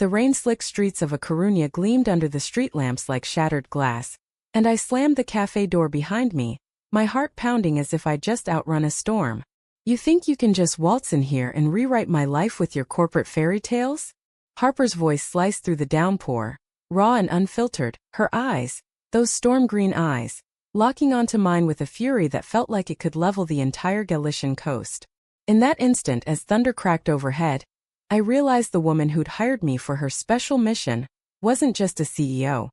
The rain-slick streets of A Coruña gleamed under the street lamps like shattered glass, and I slammed the cafe door behind me, my heart pounding as if I'd just outrun a storm. You think you can just waltz in here and rewrite my life with your corporate fairy tales? Harper's voice sliced through the downpour, raw and unfiltered, her eyes, those storm-green eyes, locking onto mine with a fury that felt like it could level the entire Galician coast. In that instant, as thunder cracked overhead, I realized the woman who'd hired me for her special mission wasn't just a CEO.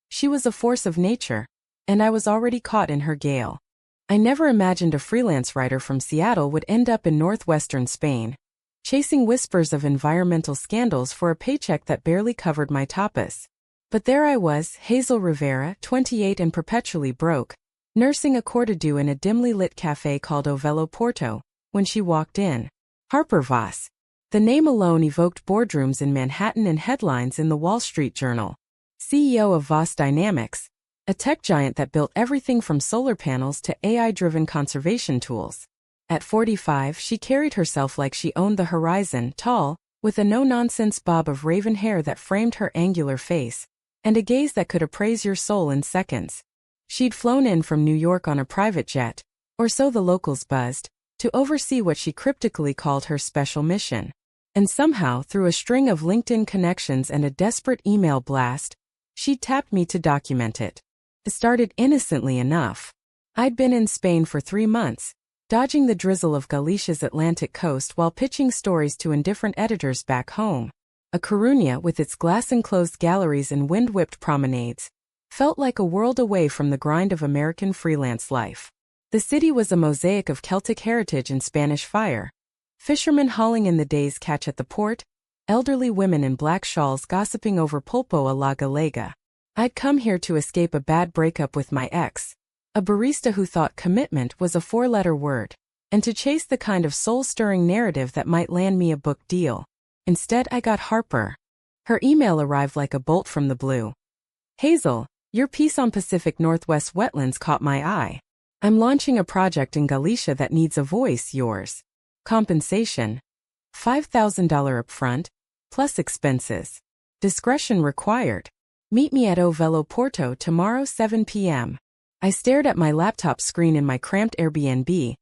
She was a force of nature, and I was already caught in her gale. I never imagined a freelance writer from Seattle would end up in northwestern Spain, chasing whispers of environmental scandals for a paycheck that barely covered my tapas. But there I was, Hazel Rivera, 28 and perpetually broke, nursing a courte-à-deux in a dimly lit cafe called Ovelo Porto, when she walked in. Harper Voss. The name alone evoked boardrooms in Manhattan and headlines in the Wall Street Journal. CEO of Voss Dynamics, a tech giant that built everything from solar panels to AI-driven conservation tools. At 45, she carried herself like she owned the horizon, tall, with a no-nonsense bob of raven hair that framed her angular face, and a gaze that could appraise your soul in seconds. She'd flown in from New York on a private jet, or so the locals buzzed, to oversee what she cryptically called her special mission. And somehow, through a string of LinkedIn connections and a desperate email blast, she'd tapped me to document it. It started innocently enough. I'd been in Spain for 3 months, dodging the drizzle of Galicia's Atlantic coast while pitching stories to indifferent editors back home. A Coruña, with its glass-enclosed galleries and wind-whipped promenades, felt like a world away from the grind of American freelance life. The city was a mosaic of Celtic heritage and Spanish fire. Fishermen hauling in the day's catch at the port, elderly women in black shawls gossiping over pulpo a la galega. I'd come here to escape a bad breakup with my ex, a barista who thought commitment was a 4-letter word, and to chase the kind of soul-stirring narrative that might land me a book deal. Instead, I got Harper. Her email arrived like a bolt from the blue. Hazel, your piece on Pacific Northwest wetlands caught my eye. I'm launching a project in Galicia that needs a voice, yours. Compensation: $5,000 upfront, plus expenses. Discretion required. Meet me at Ovelo Porto tomorrow 7 p.m. I stared at my laptop screen in my cramped Airbnb,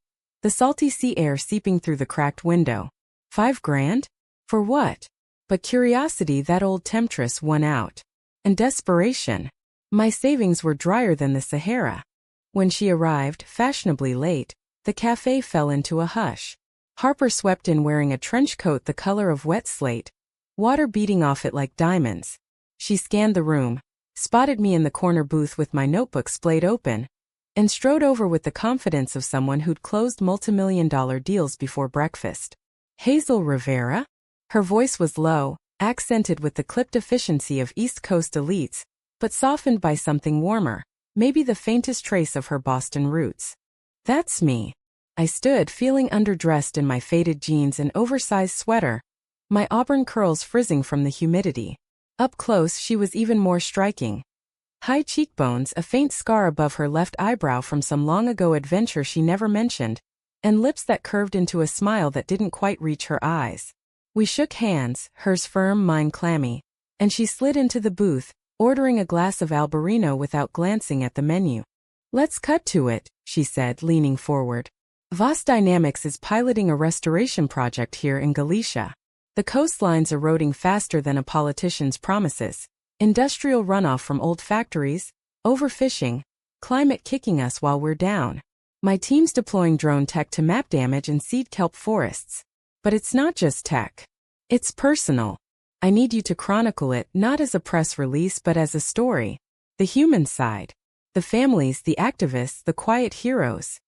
the salty sea air seeping through the cracked window. $5,000? For what? But curiosity, that old temptress, won out. And desperation. My savings were drier than the Sahara. When she arrived, fashionably late, the cafe fell into a hush. Harper swept in wearing a trench coat the color of wet slate, water beating off it like diamonds. She scanned the room, spotted me in the corner booth with my notebook splayed open, and strode over with the confidence of someone who'd closed multimillion-dollar deals before breakfast. Hazel Rivera? Her voice was low, accented with the clipped efficiency of East Coast elites, but softened by something warmer, maybe the faintest trace of her Boston roots. That's me. I stood, feeling underdressed in my faded jeans and oversized sweater, my auburn curls frizzing from the humidity. Up close, she was even more striking. High cheekbones, a faint scar above her left eyebrow from some long-ago adventure she never mentioned, and lips that curved into a smile that didn't quite reach her eyes. We shook hands, hers firm, mine clammy, and she slid into the booth, ordering a glass of Albarino without glancing at the menu. "Let's cut to it," she said, leaning forward. Voss Dynamics is piloting a restoration project here in Galicia. The coastline's eroding faster than a politician's promises. Industrial runoff from old factories, overfishing, climate kicking us while we're down. My team's deploying drone tech to map damage and seed kelp forests. But it's not just tech. It's personal. I need you to chronicle it, not as a press release but as a story. The human side. The families, the activists, the quiet heroes.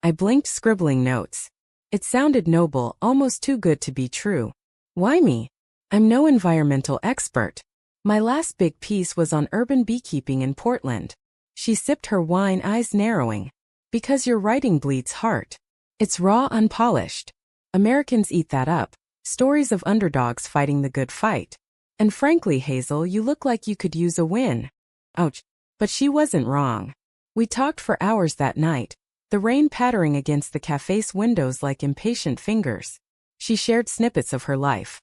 I blinked, scribbling notes. It sounded noble, almost too good to be true. Why me? I'm no environmental expert. My last big piece was on urban beekeeping in Portland. She sipped her wine, eyes narrowing. Because your writing bleeds heart. It's raw, unpolished. Americans eat that up. Stories of underdogs fighting the good fight. And frankly, Hazel, you look like you could use a win. Ouch. But she wasn't wrong. We talked for hours that night, the rain pattering against the cafe's windows like impatient fingers. She shared snippets of her life.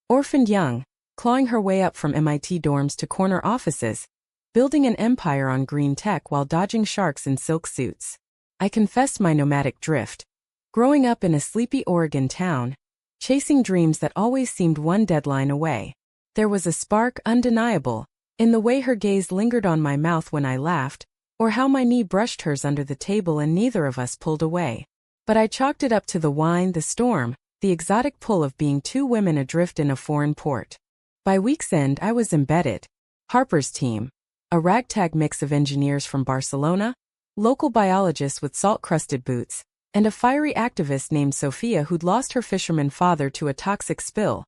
Orphaned young, clawing her way up from MIT dorms to corner offices, building an empire on green tech while dodging sharks in silk suits. I confessed my nomadic drift. Growing up in a sleepy Oregon town, chasing dreams that always seemed one deadline away. There was a spark undeniable in the way her gaze lingered on my mouth when I laughed, or how my knee brushed hers under the table and neither of us pulled away. But I chalked it up to the wine, the storm, the exotic pull of being two women adrift in a foreign port. By week's end I was embedded. Harper's team, a ragtag mix of engineers from Barcelona, local biologists with salt-crusted boots, and a fiery activist named Sophia who'd lost her fisherman father to a toxic spill,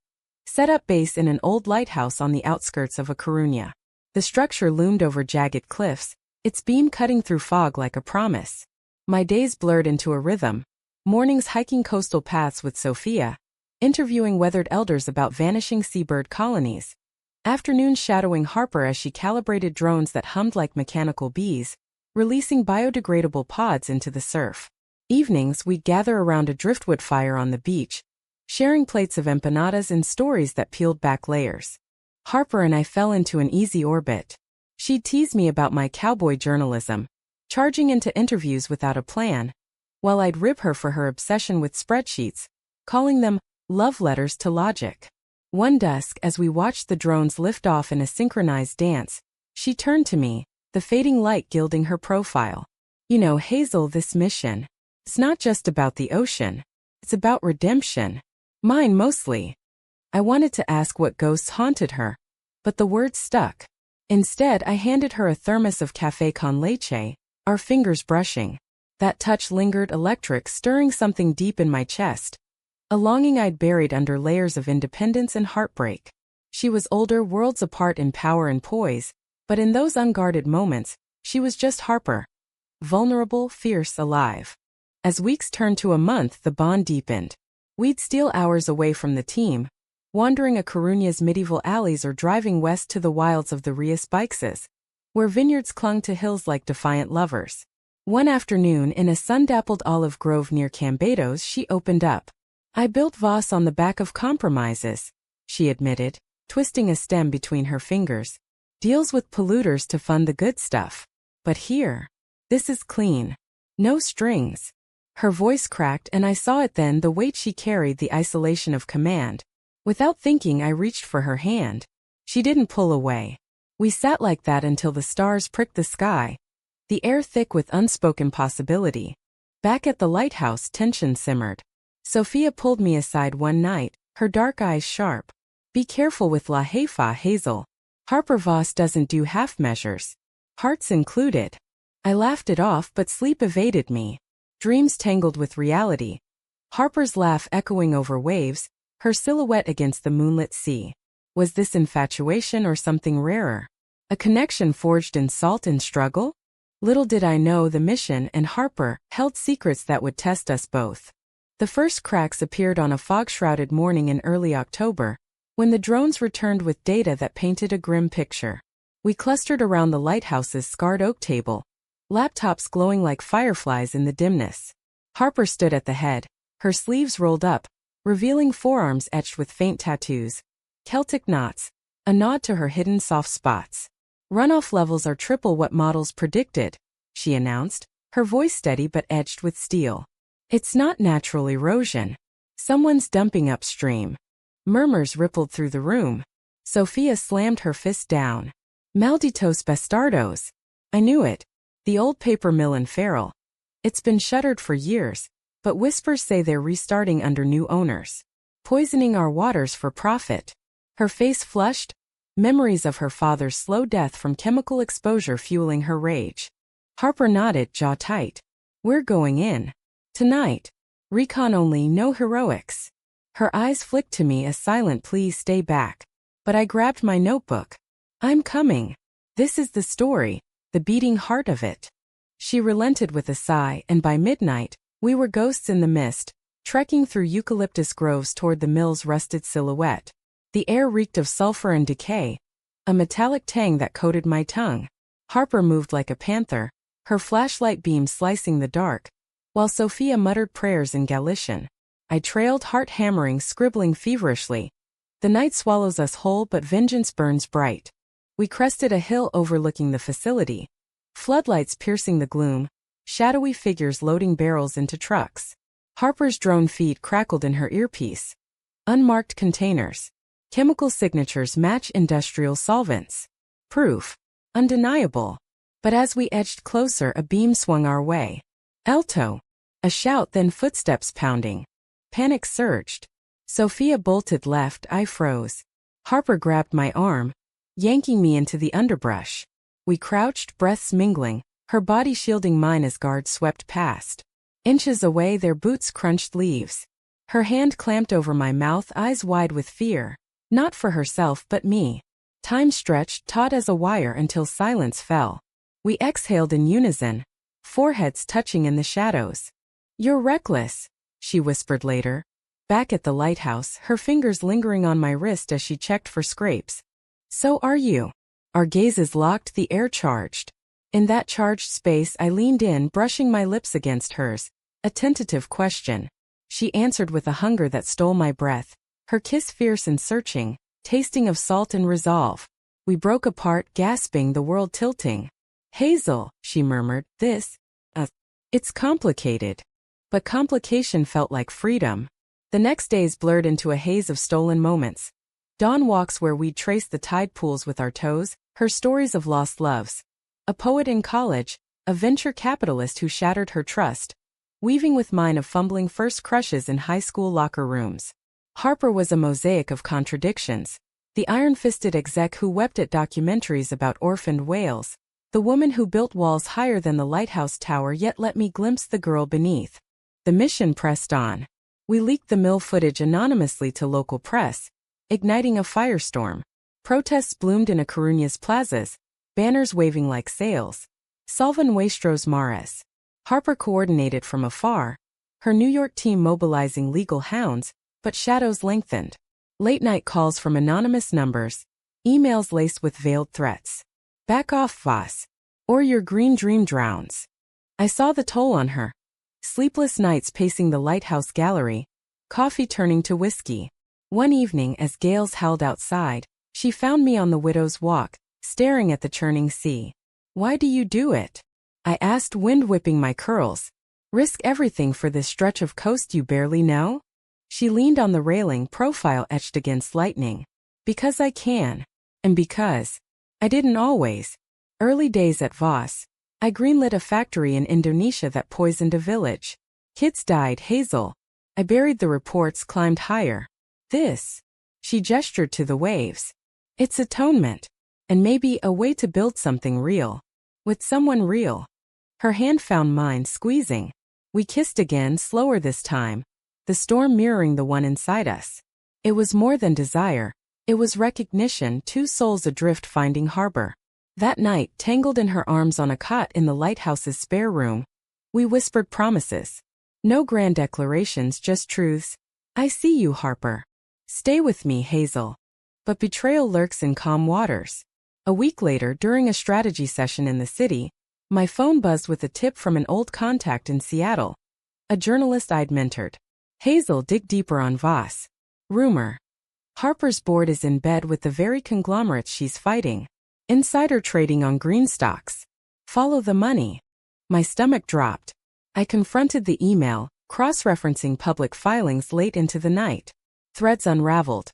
set up base in an old lighthouse on the outskirts of A Coruña. The structure loomed over jagged cliffs, its beam cutting through fog like a promise. My days blurred into a rhythm, mornings hiking coastal paths with Sophia, interviewing weathered elders about vanishing seabird colonies, afternoons shadowing Harper as she calibrated drones that hummed like mechanical bees, releasing biodegradable pods into the surf. Evenings we'd gather around a driftwood fire on the beach, sharing plates of empanadas and stories that peeled back layers. Harper and I fell into an easy orbit. She'd tease me about my cowboy journalism, charging into interviews without a plan, while I'd rib her for her obsession with spreadsheets, calling them love letters to logic. One dusk, as we watched the drones lift off in a synchronized dance, she turned to me, the fading light gilding her profile. You know, Hazel, this mission, it's not just about the ocean. It's about redemption. Mine mostly. I wanted to ask what ghosts haunted her, but the words stuck. Instead, I handed her a thermos of café con leche, our fingers brushing. That touch lingered electric, stirring something deep in my chest. A longing I'd buried under layers of independence and heartbreak. She was older, worlds apart in power and poise, but in those unguarded moments, she was just Harper. Vulnerable, fierce, alive. As weeks turned to a month, the bond deepened. We'd steal hours away from the team, wandering A Coruña's medieval alleys or driving west to the wilds of the Rías Baixas, where vineyards clung to hills like defiant lovers. One afternoon, in a sun-dappled olive grove near Cambados, she opened up. I built Voss on the back of compromises, she admitted, twisting a stem between her fingers. Deals with polluters to fund the good stuff. But here, this is clean. No strings. Her voice cracked and I saw it then, the weight she carried, the isolation of command. Without thinking, I reached for her hand. She didn't pull away. We sat like that until the stars pricked the sky, the air thick with unspoken possibility. Back at the lighthouse, tension simmered. Sophia pulled me aside one night, her dark eyes sharp. Be careful with La Jefa, Hazel. Harper Voss doesn't do half measures. Hearts included. I laughed it off, but sleep evaded me. Dreams tangled with reality. Harper's laugh echoing over waves, her silhouette against the moonlit sea. Was this infatuation or something rarer? A connection forged in salt and struggle? Little did I know the mission and Harper held secrets that would test us both. The first cracks appeared on a fog-shrouded morning in early October, when the drones returned with data that painted a grim picture. We clustered around the lighthouse's scarred oak table, laptops glowing like fireflies in the dimness. Harper stood at the head, her sleeves rolled up, revealing forearms etched with faint tattoos, Celtic knots, a nod to her hidden soft spots. Runoff levels are triple what models predicted, she announced, her voice steady but edged with steel. It's not natural erosion. Someone's dumping upstream. Murmurs rippled through the room. Sophia slammed her fist down. Malditos bastardos. I knew it. The old paper mill in Farrell. It's been shuttered for years, but whispers say they're restarting under new owners. Poisoning our waters for profit. Her face flushed, memories of her father's slow death from chemical exposure fueling her rage. Harper nodded, jaw tight. We're going in. Tonight. Recon only, no heroics. Her eyes flicked to me a silent please stay back. But I grabbed my notebook. I'm coming. This is the story, the beating heart of it. She relented with a sigh, and by midnight, we were ghosts in the mist, trekking through eucalyptus groves toward the mill's rusted silhouette. The air reeked of sulfur and decay, a metallic tang that coated my tongue. Harper moved like a panther, her flashlight beam slicing the dark, while Sophia muttered prayers in Galician. I trailed, heart hammering, scribbling feverishly. The night swallows us whole, but vengeance burns bright. We crested a hill overlooking the facility. Floodlights piercing the gloom, shadowy figures loading barrels into trucks. Harper's drone feed crackled in her earpiece. Unmarked containers. Chemical signatures match industrial solvents. Proof. Undeniable. But as we edged closer, a beam swung our way. Alto. A shout, then footsteps pounding. Panic surged. Sophia bolted left, I froze. Harper grabbed my arm, yanking me into the underbrush. We crouched, breaths mingling, her body shielding mine as guards swept past. Inches away, their boots crunched leaves. Her hand clamped over my mouth, eyes wide with fear. Not for herself but me. Time stretched, taut as a wire, until silence fell. We exhaled in unison, foreheads touching in the shadows. "You're reckless," she whispered later. Back at the lighthouse, her fingers lingering on my wrist as she checked for scrapes. "So are you." Our gazes locked, the air charged. In that charged space, I leaned in, brushing my lips against hers. A tentative question. She answered with a hunger that stole my breath. Her kiss fierce and searching, tasting of salt and resolve. We broke apart, gasping, the world tilting. "Hazel," she murmured, it's complicated." But complication felt like freedom. The next days blurred into a haze of stolen moments. Dawn walks where we'd trace the tide pools with our toes, her stories of lost loves. A poet in college, a venture capitalist who shattered her trust, weaving with mine of fumbling first crushes in high school locker rooms. Harper was a mosaic of contradictions. The iron-fisted exec who wept at documentaries about orphaned whales. The woman who built walls higher than the lighthouse tower yet let me glimpse the girl beneath. The mission pressed on. We leaked the mill footage anonymously to local press, igniting a firestorm. Protests bloomed in Coruña's plazas, banners waving like sails. Salvan nuestros mares. Harper coordinated from afar, her New York team mobilizing legal hounds, but shadows lengthened. Late-night calls from anonymous numbers, emails laced with veiled threats. "Back off, Voss, or your green dream drowns." I saw the toll on her. Sleepless nights pacing the lighthouse gallery, coffee turning to whiskey. One evening, as gales howled outside, she found me on the widow's walk, staring at the churning sea. "Why do you do it?" I asked, wind whipping my curls. "Risk everything for this stretch of coast you barely know?" She leaned on the railing, profile etched against lightning. "Because I can. And because I didn't always." Early days at Voss. I greenlit a factory in Indonesia that poisoned a village. Kids died, Hazel. I buried the reports, climbed higher. This. She gestured to the waves. It's atonement. And maybe a way to build something real. With someone real. Her hand found mine, squeezing. We kissed again, slower this time. The storm mirroring the one inside us. It was more than desire. It was recognition, two souls adrift finding harbor. That night, tangled in her arms on a cot in the lighthouse's spare room, we whispered promises. No grand declarations, just truths. "I see you, Harper. Stay with me, Hazel." But betrayal lurks in calm waters. A week later, during a strategy session in the city, my phone buzzed with a tip from an old contact in Seattle. A journalist I'd mentored. "Hazel, dig deeper on Voss. Rumor. Harper's board is in bed with the very conglomerates she's fighting. Insider trading on green stocks. Follow the money." My stomach dropped. I confronted the email, cross-referencing public filings late into the night. Threads unraveled.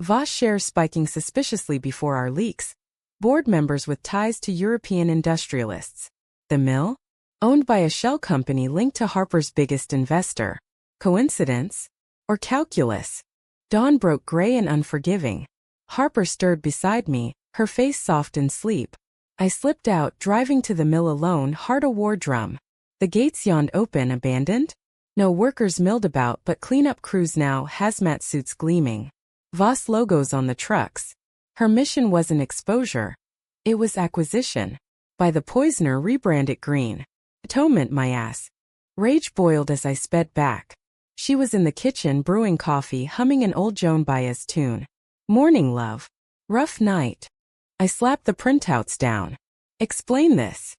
Voss shares spiking suspiciously before our leaks. Board members with ties to European industrialists. The mill? Owned by a shell company linked to Harper's biggest investor. Coincidence? Or calculus? Dawn broke gray and unforgiving. Harper stirred beside me, her face soft in sleep. I slipped out, driving to the mill alone, heart a war drum. The gates yawned open, abandoned? No workers milled about, but cleanup crews now, hazmat suits gleaming. Voss logos on the trucks. Her mission wasn't exposure. It was acquisition. By the poisoner, rebrand it green. Atonement, my ass. Rage boiled as I sped back. She was in the kitchen, brewing coffee, humming an old Joan Baez tune. "Morning, love. Rough night." I slapped the printouts down. "Explain this."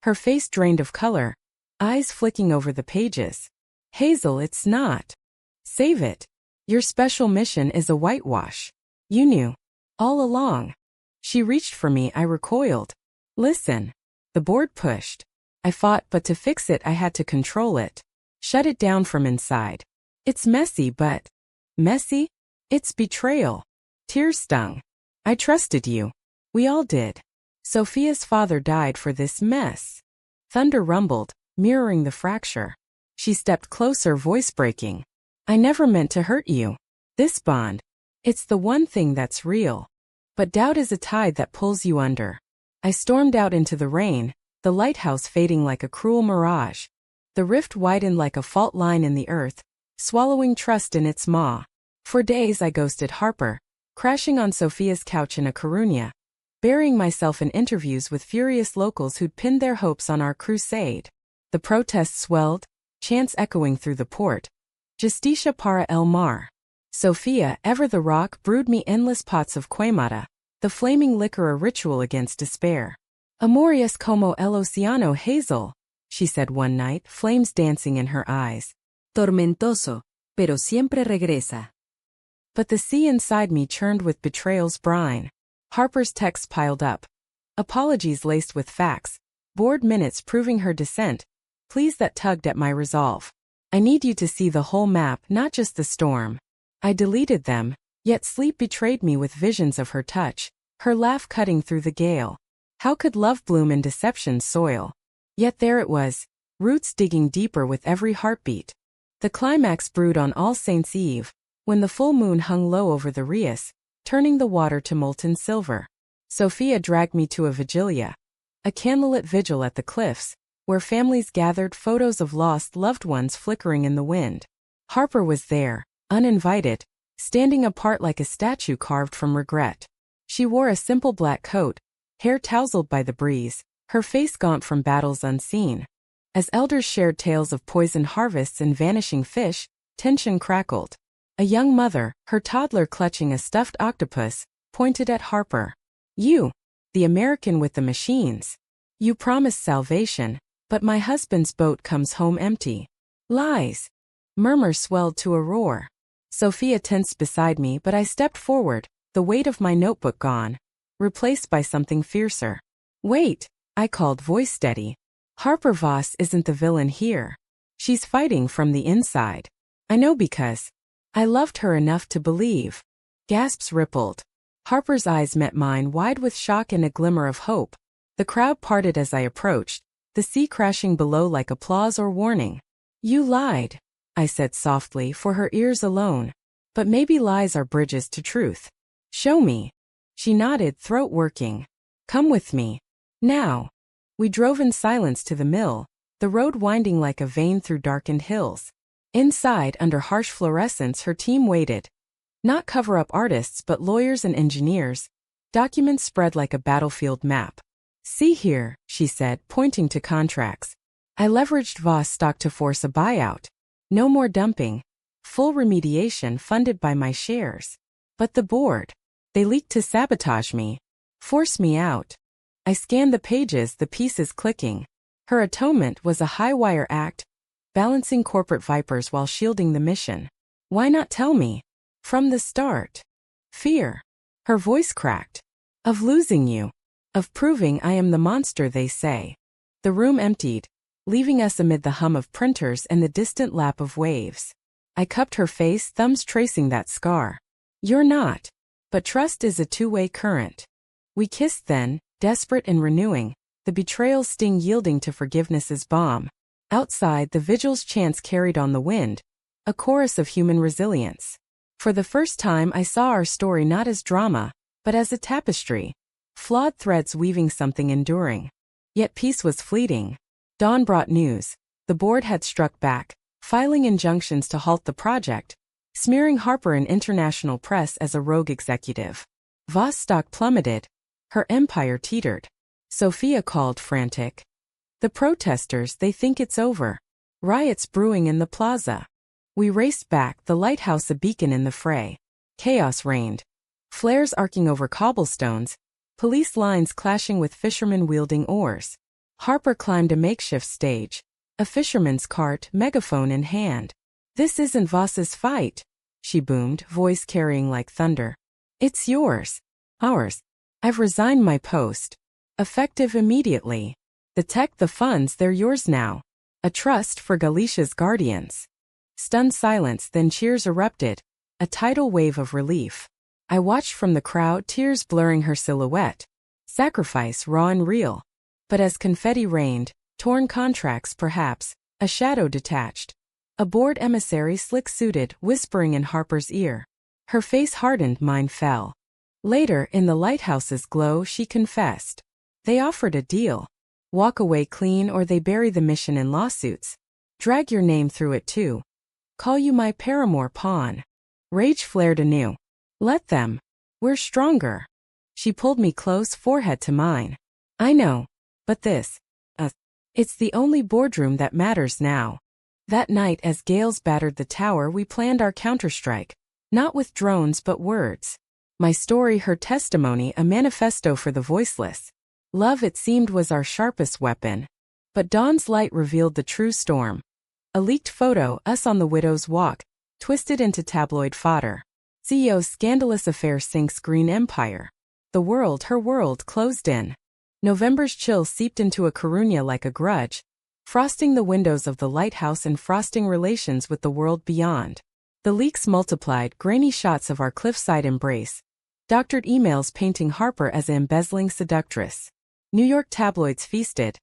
Her face drained of color, eyes flicking over the pages. "Hazel, it's not. Save it. Your special mission is a whitewash. You knew. All along. She reached for me, I recoiled. Listen. The board pushed. I fought, but to fix it I had to control it. Shut it down from inside. It's messy, but... Messy? It's betrayal. Tears stung. I trusted you. We all did. Sophia's father died for this mess. Thunder rumbled, mirroring the fracture. She stepped closer, voice breaking. I never meant to hurt you. This bond. It's the one thing that's real. But doubt is a tide that pulls you under. I stormed out into the rain, the lighthouse fading like a cruel mirage. The rift widened like a fault line in the earth, swallowing trust in its maw. For days I ghosted Harper, crashing on Sophia's couch in a Coruña, burying myself in interviews with furious locals who'd pinned their hopes on our crusade. The protests swelled, chants echoing through the port. Justicia para el mar. Sophia, ever the rock, brewed me endless pots of queimada, the flaming liquor a ritual against despair. Amor es como el océano, Hazel, she said one night, flames dancing in her eyes. Tormentoso, pero siempre regresa. But the sea inside me churned with betrayal's brine. Harper's texts piled up. Apologies laced with facts. Bored minutes proving her dissent. Pleas that tugged at my resolve. I need you to see the whole map, not just the storm. I deleted them, yet sleep betrayed me with visions of her touch, her laugh cutting through the gale. How could love bloom in deception's soil? Yet there it was, roots digging deeper with every heartbeat. The climax brewed on All Saints' Eve, when the full moon hung low over the Rias, turning the water to molten silver. Sophia dragged me to a vigilia, a candlelit vigil at the cliffs, where families gathered, photos of lost loved ones flickering in the wind. Harper was there, uninvited, standing apart like a statue carved from regret. She wore a simple black coat, hair tousled by the breeze, her face gaunt from battles unseen. As elders shared tales of poisoned harvests and vanishing fish, tension crackled. A young mother, her toddler clutching a stuffed octopus, pointed at Harper. You, the American with the machines. You promised salvation, but my husband's boat comes home empty. Lies. Murmur swelled to a roar. Sophia tensed beside me, but I stepped forward, the weight of my notebook gone, replaced by something fiercer. Wait, I called, voice steady. Harper Voss isn't the villain here. She's fighting from the inside. I know because I loved her enough to believe. Gasps rippled. Harper's eyes met mine, wide with shock and a glimmer of hope. The crowd parted as I approached, the sea crashing below like applause or warning. You lied, I said softly, for her ears alone. But maybe lies are bridges to truth. Show me. She nodded, throat working. Come with me. Now. We drove in silence to the mill, the road winding like a vein through darkened hills. Inside, under harsh fluorescence, her team waited. Not cover-up artists but lawyers and engineers. Documents spread like a battlefield map. See here, she said, pointing to contracts. I leveraged Voss stock to force a buyout. No more dumping. Full remediation funded by my shares. But the board. They leaked to sabotage me. Force me out. I scanned the pages, the pieces clicking. Her atonement was a high-wire act, balancing corporate vipers while shielding the mission. Why not tell me? From the start. Fear. Her voice cracked. Of losing you. Of proving I am the monster they say. The room emptied, leaving us amid the hum of printers and the distant lap of waves. I cupped her face, thumbs tracing that scar. You're not. But trust is a two-way current. We kissed then, desperate and renewing, the betrayal sting yielding to forgiveness's balm. Outside, the vigil's chants carried on the wind, a chorus of human resilience. For the first time I saw our story not as drama, but as a tapestry. Flawed threads weaving something enduring. Yet peace was fleeting. Dawn brought news. The board had struck back, filing injunctions to halt the project, smearing Harper in international press as a rogue executive. Voss stock plummeted. Her empire teetered. Sophia called, frantic. The protesters, they think it's over. Riots brewing in the plaza. We raced back, the lighthouse a beacon in the fray. Chaos reigned. Flares arcing over cobblestones, police lines clashing with fishermen wielding oars. Harper climbed a makeshift stage, a fisherman's cart, megaphone in hand. This isn't Voss's fight. she boomed, voice carrying like thunder. It's yours. Ours. I've resigned my post. Effective immediately. The funds, they're yours now. A trust for Galicia's guardians. Stunned silence, then cheers erupted. A tidal wave of relief. I watched from the crowd, tears blurring her silhouette. Sacrifice raw and real. But as confetti rained, torn contracts perhaps, a shadow detached. A bored emissary slick-suited, whispering in Harper's ear. Her face hardened, mine fell. Later, in the lighthouse's glow, she confessed. They offered a deal. Walk away clean or they bury the mission in lawsuits. Drag your name through it too. Call you my paramour pawn. Rage flared anew. Let them. We're stronger. She pulled me close, forehead to mine. I know. But this. It's the only boardroom that matters now. That night as gales battered the tower we planned our counterstrike. Not with drones but words. My story, her testimony, a manifesto for the voiceless. Love, it seemed, was our sharpest weapon. But dawn's light revealed the true storm. A leaked photo, us on the widow's walk, twisted into tabloid fodder. CEO's scandalous affair sinks green empire. The world, her world, closed in. November's chill seeped into a Coruña like a grudge, frosting the windows of the lighthouse and frosting relations with the world beyond. The leaks multiplied, grainy shots of our cliffside embrace. Doctored emails painting Harper as an embezzling seductress. New York tabloids feasted.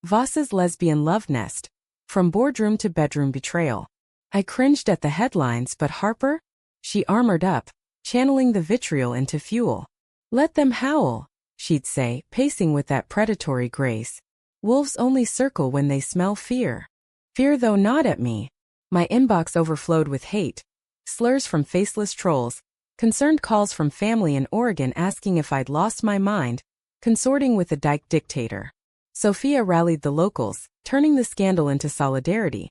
Voss's lesbian love nest. From boardroom to bedroom betrayal. I cringed at the headlines, but Harper? She armored up, channeling the vitriol into fuel. Let them howl, she'd say, pacing with that predatory grace. Wolves only circle when they smell fear. Fear, though not at me. My inbox overflowed with hate. Slurs from faceless trolls. Concerned calls from family in Oregon asking if I'd lost my mind, consorting with a dyke dictator. Sophia rallied the locals, turning the scandal into solidarity.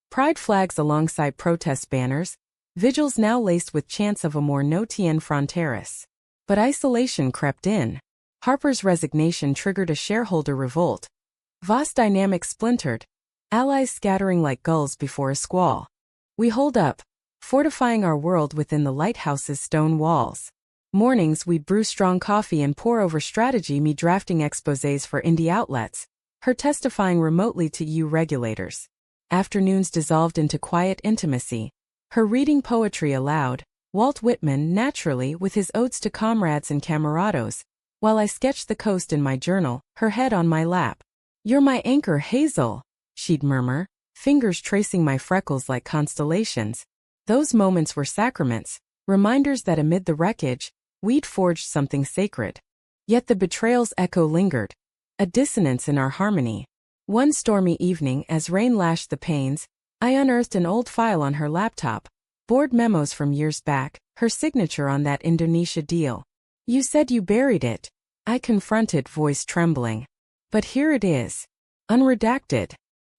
Pride flags alongside protest banners, vigils now laced with chants of amor no tien fronteras. But isolation crept in. Harper's resignation triggered a shareholder revolt. Voss dynamics splintered, allies scattering like gulls before a squall. We holed up, fortifying our world within the lighthouse's stone walls. Mornings we'd brew strong coffee and pour over strategy, me drafting exposés for indie outlets, her testifying remotely to EU regulators. Afternoons dissolved into quiet intimacy, her reading poetry aloud, Walt Whitman naturally with his odes to comrades and camarados, while I sketched the coast in my journal, her head on my lap. You're my anchor, Hazel, she'd murmur, fingers tracing my freckles like constellations. Those moments were sacraments, reminders that amid the wreckage, we'd forged something sacred. Yet the betrayal's echo lingered, a dissonance in our harmony. One stormy evening, as rain lashed the panes, I unearthed an old file on her laptop, board memos from years back, her signature on that Indonesia deal. You said you buried it, I confronted, voice trembling. But here it is. Unredacted.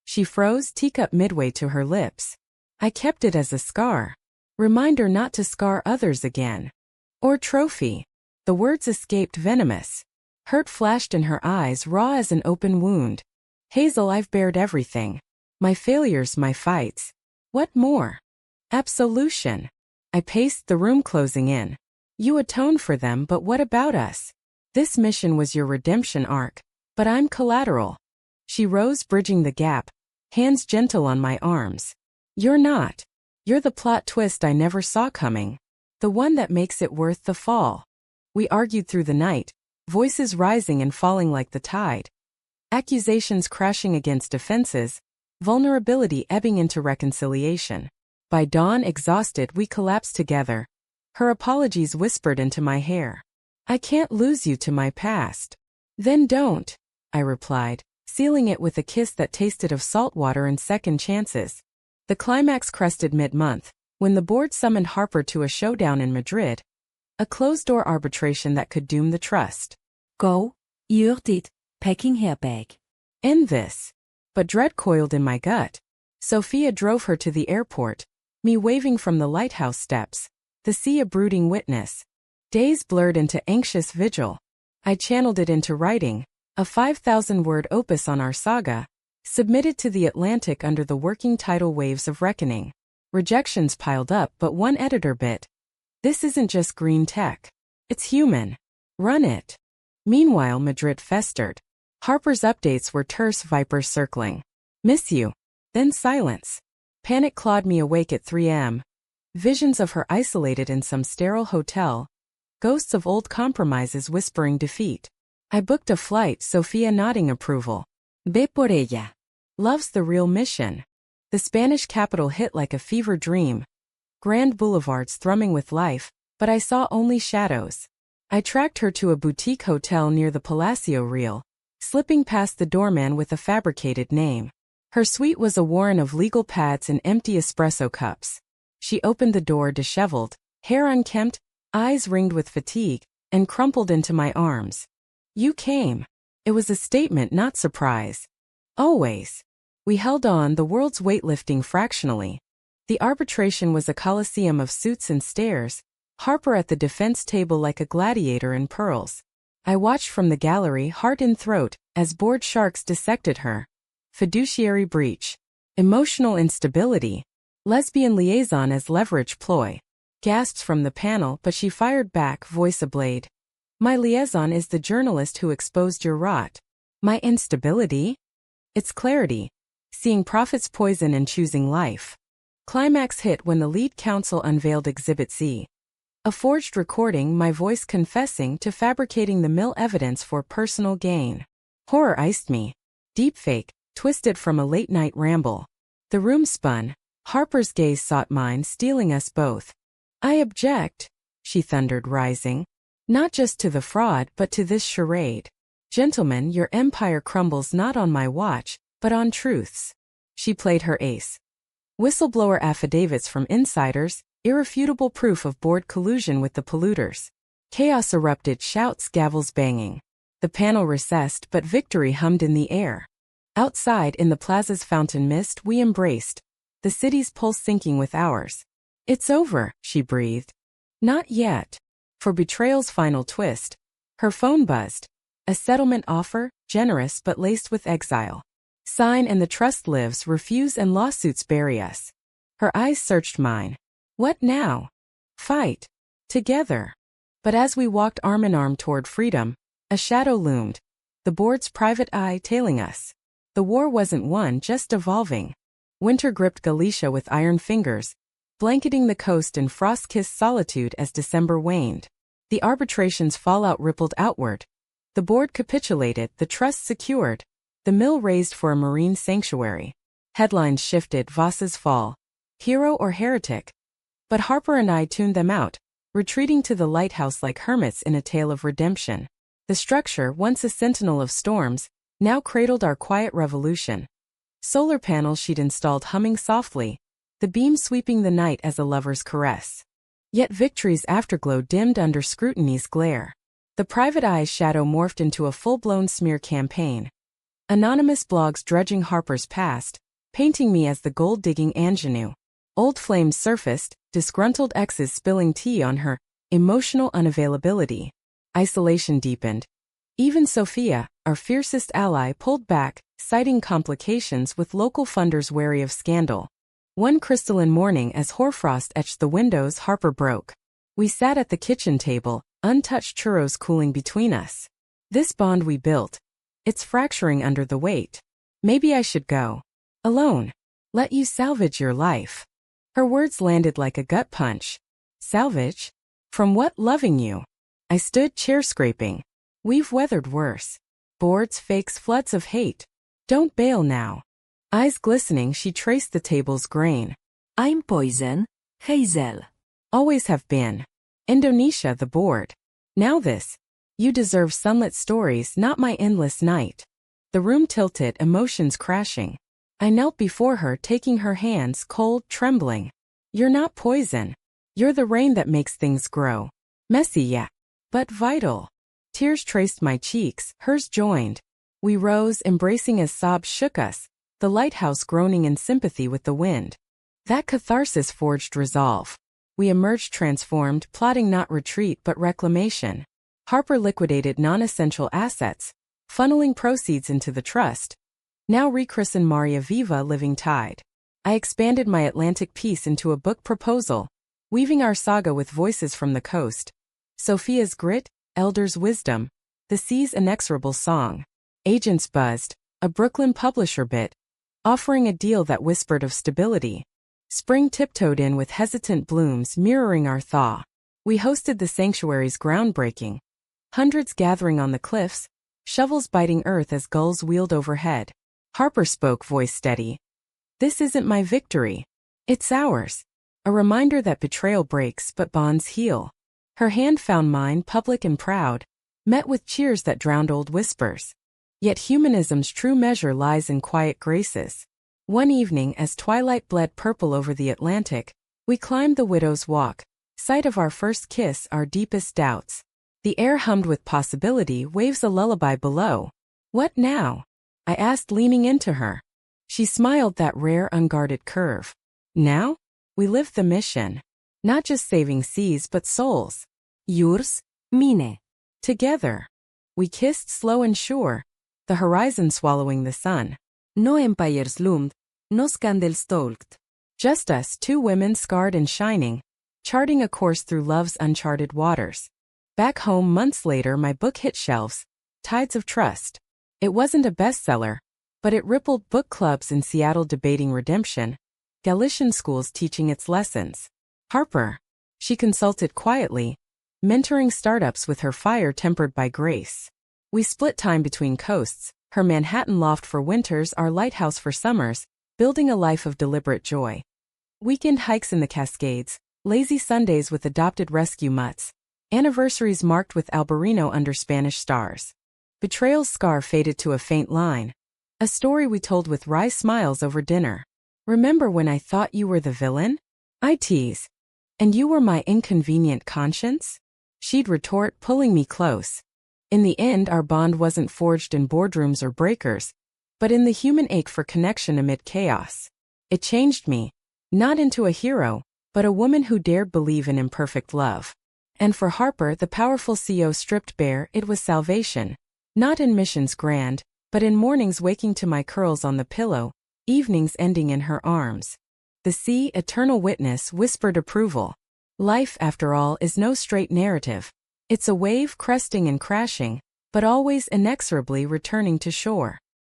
She froze, teacup midway to her lips. I kept it as a scar. Reminder not to scar others again. Or trophy. The words escaped venomous. Hurt flashed in her eyes, raw as an open wound. Hazel, I've bared everything. My failures, my fights. What more? Absolution. I paced the room, closing in. You atoned for them, but what about us? This mission was your redemption arc, but I'm collateral. She rose, bridging the gap, hands gentle on my arms. You're not. You're the plot twist I never saw coming. The one that makes it worth the fall. We argued through the night, voices rising and falling like the tide. Accusations crashing against defenses, vulnerability ebbing into reconciliation. By dawn, exhausted, we collapsed together. Her apologies whispered into my hair. I can't lose you to my past. Then don't, I replied, sealing it with a kiss that tasted of salt water and second chances. The climax crested mid-month, when the board summoned Harper to a showdown in Madrid. A closed-door arbitration that could doom the trust. Go, you're it, packing her bag. End this. But dread coiled in my gut. Sophia drove her to the airport, me waving from the lighthouse steps, the sea a brooding witness. Days blurred into anxious vigil. I channeled it into writing, a 5,000-word opus on our saga, submitted to the Atlantic under the working title Waves of Reckoning. Rejections piled up, but one editor bit. This isn't just green tech. It's human. Run it. Meanwhile, Madrid festered. Harper's updates were terse vipers circling. Miss you. Then silence. Panic clawed me awake at 3 a.m. Visions of her isolated in some sterile hotel. Ghosts of old compromises whispering defeat. I booked a flight, Sophia nodding approval. Ve por ella. Love's the real mission. The Spanish capital hit like a fever dream. Grand boulevards thrumming with life, but I saw only shadows. I tracked her to a boutique hotel near the Palacio Real, slipping past the doorman with a fabricated name. Her suite was a warren of legal pads and empty espresso cups. She opened the door disheveled, hair unkempt, eyes ringed with fatigue, and crumpled into my arms. You came. It was a statement, not surprise. Always. We held on, the world's weightlifting fractionally. The arbitration was a coliseum of suits and stares, Harper at the defense table like a gladiator in pearls. I watched from the gallery, heart in throat, as bored sharks dissected her. Fiduciary breach. Emotional instability. Lesbian liaison as leverage ploy. Gasps from the panel, but she fired back, voice ablade. My liaison is the journalist who exposed your rot. My instability? It's clarity. Seeing profits poison and choosing life. Climax hit when the lead counsel unveiled Exhibit C. A forged recording, my voice confessing to fabricating the mill evidence for personal gain. Horror iced me. Deepfake, twisted from a late-night ramble. The room spun. Harper's gaze sought mine, stealing us both. I object, she thundered, rising. Not just to the fraud, but to this charade. Gentlemen, your empire crumbles not on my watch, but on truths. She played her ace. Whistleblower affidavits from insiders, irrefutable proof of board collusion with the polluters. Chaos erupted, shouts, gavels banging. The panel recessed, but victory hummed in the air. Outside, in the plaza's fountain mist, we embraced. The city's pulse syncing with ours. It's over, she breathed. Not yet. For betrayal's final twist. Her phone buzzed. A settlement offer, generous but laced with exile. Sign and the trust lives, refuse and lawsuits bury us. Her eyes searched mine. What now? Fight. Together. But as we walked arm in arm toward freedom, a shadow loomed. The board's private eye tailing us. The war wasn't won, just evolving. Winter gripped Galicia with iron fingers, blanketing the coast in frost-kissed solitude as December waned. The arbitration's fallout rippled outward. The board capitulated, the trust secured. The mill raised for a marine sanctuary. Headlines shifted, Voss's fall. Hero or heretic? But Harper and I tuned them out, retreating to the lighthouse like hermits in a tale of redemption. The structure, once a sentinel of storms, now cradled our quiet revolution. Solar panels she'd installed humming softly, the beam sweeping the night as a lover's caress. Yet victory's afterglow dimmed under scrutiny's glare. The private eye's shadow morphed into a full-blown smear campaign. Anonymous blogs drudging Harper's past, painting me as the gold-digging ingenue. Old flames surfaced, disgruntled exes spilling tea on her emotional unavailability. Isolation deepened. Even Sophia, our fiercest ally, pulled back, citing complications with local funders wary of scandal. One crystalline morning as hoarfrost etched the windows, Harper broke. We sat at the kitchen table, untouched churros cooling between us. This bond we built. It's fracturing under the weight. Maybe I should go. Alone. Let you salvage your life. Her words landed like a gut punch. Salvage? From what? Loving you. I stood chair scraping. We've weathered worse. Boards, fakes, floods of hate. Don't bail now. Eyes glistening, she traced the table's grain. I'm poison, Hazel. Always have been. Indonesia, the board. Now this. You deserve sunlit stories, not my endless night. The room tilted, emotions crashing. I knelt before her, taking her hands, cold, trembling. You're not poison. You're the rain that makes things grow. Messy, yeah. But vital. Tears traced my cheeks, hers joined. We rose, embracing as sobs shook us, the lighthouse groaning in sympathy with the wind. That catharsis forged resolve. We emerged transformed, plotting not retreat but reclamation. Harper liquidated non-essential assets, funneling proceeds into the trust. Now rechristen Maria Viva Living Tide. I expanded my Atlantic piece into a book proposal, weaving our saga with voices from the coast. Sophia's grit, elders' wisdom, the sea's inexorable song. Agents buzzed, a Brooklyn publisher bit, offering a deal that whispered of stability. Spring tiptoed in with hesitant blooms mirroring our thaw. We hosted the sanctuary's groundbreaking. Hundreds gathering on the cliffs, shovels biting earth as gulls wheeled overhead. Harper spoke, voice steady. This isn't my victory. It's ours. A reminder that betrayal breaks but bonds heal. Her hand found mine, public and proud, met with cheers that drowned old whispers. Yet humanism's true measure lies in quiet graces. One evening, as twilight bled purple over the Atlantic, we climbed the Widow's Walk, site of our first kiss, our deepest doubts. The air hummed with possibility, waves a lullaby below. What now? I asked, leaning into her. She smiled, that rare unguarded curve. Now? We live the mission. Not just saving seas but souls. Yours, mine. Together. We kissed slow and sure, the horizon swallowing the sun. No empires loomed, no scandals talked. Just us, two women scarred and shining, charting a course through love's uncharted waters. Back home months later, my book hit shelves, Tides of Trust. It wasn't a bestseller, but it rippled book clubs in Seattle debating redemption, Galician schools teaching its lessons. Harper. She consulted quietly, mentoring startups with her fire tempered by grace. We split time between coasts, her Manhattan loft for winters, our lighthouse for summers, building a life of deliberate joy. Weekend hikes in the Cascades, lazy Sundays with adopted rescue mutts, anniversaries marked with Albarino under Spanish stars. Betrayal's scar faded to a faint line, a story we told with wry smiles over dinner. Remember when I thought you were the villain? I tease. And you were my inconvenient conscience? She'd retort, pulling me close. In the end, our bond wasn't forged in boardrooms or breakers, but in the human ache for connection amid chaos. It changed me, not into a hero, but a woman who dared believe in imperfect love. And for Harper, the powerful CEO stripped bare, it was salvation. Not in missions grand, but in mornings waking to my curls on the pillow, evenings ending in her arms. The sea, eternal witness, whispered approval. Life, after all, is no straight narrative. It's a wave cresting and crashing, but always inexorably returning to shore.